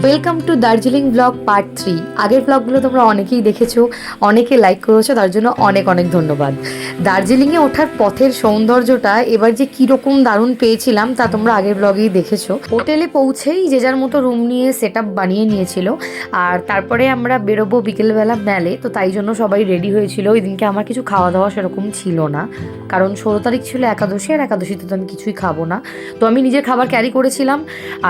Welcome to Darjeeling blog part 3। আগের ব্লগগুলো তোমরা অনেকেই দেখেছো, অনেকে লাইক করেছো, তার জন্য অনেক অনেক ধন্যবাদ। দার্জিলিংয়ে ওঠার পথের সৌন্দর্যটা এবার যে কীরকম দারুণ পেয়েছিলাম তা তোমরা আগের ব্লগেই দেখেছো। হোটেলে পৌঁছেই যে যার মতো রুম নিয়ে সেট আপ বানিয়ে নিয়েছিল, আর তারপরে আমরা বেরোবো বিকেলবেলা মেলে, তো তাই জন্য সবাই রেডি হয়েছিল। ওই দিনকে আমার কিছু খাওয়া দাওয়া সেরকম ছিল না, কারণ 16 তারিখ ছিল একাদশী, আর একাদশীতে তো আমি কিছুই খাবো না। তো আমি নিজের খাবার ক্যারি করেছিলাম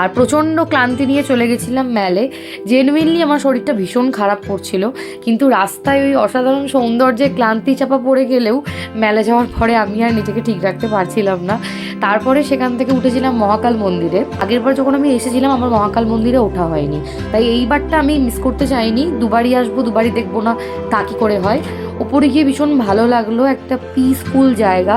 আর প্রচণ্ড ক্লান্তি নিয়ে চলে গেছিলাম মেলে। জেনুইনলি আমার শরীরটা ভীষণ খারাপ করছিল, কিন্তু রাস্তায় ওই অসাধারণ সৌন্দর্যে ক্লান্তি চাপা পড়ে গেলেও মেলে যাওয়ার পরে আমি আর নিজেকে ঠিক রাখতে পারছিলাম না। তারপরে সেখান থেকে উঠেছিলাম মহাকাল মন্দিরে। আগেরবার যখন আমি এসেছিলাম আমার মহাকাল মন্দিরে ওঠা হয়নি, তাই এইবারটা আমি মিস করতে চাইনি। দুবারই আসবো, দুবারই দেখবো না, তা কী করে হয়। ওপরে গিয়ে ভীষণ ভালো লাগলো, একটা পিসফুল জায়গা।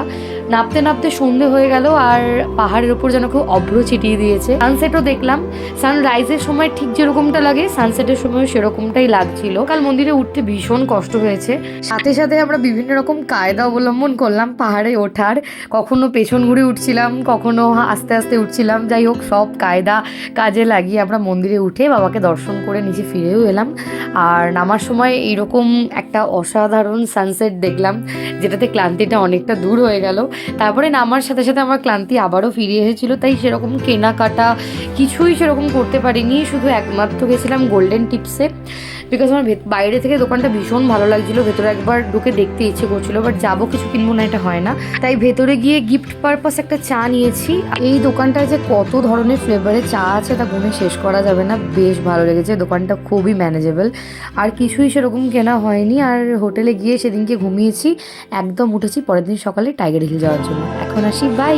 নামতে নামতে সন্ধে হয়ে গেল আর পাহাড়ের ওপর যেন কেউ অভ্র ছিটিয়ে দিয়েছে। সানসেটও দেখলাম, সানরাইজের সময় ঠিক যেরকমটা লাগে সানসেটের সময় সেরকমটাই লাগছিল। কাল মন্দিরে উঠতে ভীষণ কষ্ট হয়েছে, সাথে সাথে আমরা বিভিন্ন রকম কায়দা অবলম্বন করলাম পাহাড়ে ওঠার। কখনো পেছন ঘুরে উঠছিলাম, কখনো আস্তে আস্তে উঠছিলাম। যাই হোক, সব কায়দা কাজে লাগিয়ে আমরা মন্দিরে উঠে বাবাকে দর্শন করে নিচে ফিরেও এলাম। আর নামার সময় এইরকম একটা অসাধারণ সানসেট দেখলাম, যেটাতে ক্লান্তিটা অনেকটা দূর হয়ে গেল। তারপরে নামার সাথে সাথে আমার ক্লান্তি আবারও ফিরে এসেছিলো, তাই সেরকম কেনাকাটা কিছুই সেরকম করতে পারিনি। শুধু একমাত্র গেছিলাম গোল্ডেন টিপসে, বিকজ আমার বাইরে থেকে দোকানটা ভীষণ ভালো লাগছিলো, ভেতরে একবার ঢুকে দেখতে ইচ্ছে করছিলো, বাট যাবো কিছু কিনবো না এটা হয় না। তাই ভেতরে গিয়ে গিফট পারপাস একটা চা নিয়েছি। এই দোকানটায় যে কত ধরনের ফ্লেভারের চা আছে তা গুনে শেষ করা যাবে না, বেশ ভালো লেগেছে। দোকানটা খুবই ম্যানেজেবল। আর কিছুই সেরকম কেনা হয়নি। আর হোটেলে গিয়ে সেদিনকে ঘুমিয়েছি, একদম উঠেছি পরের দিন সকালে টাইগার হিল যাওয়ার জন্য। এখন আসি, বাই।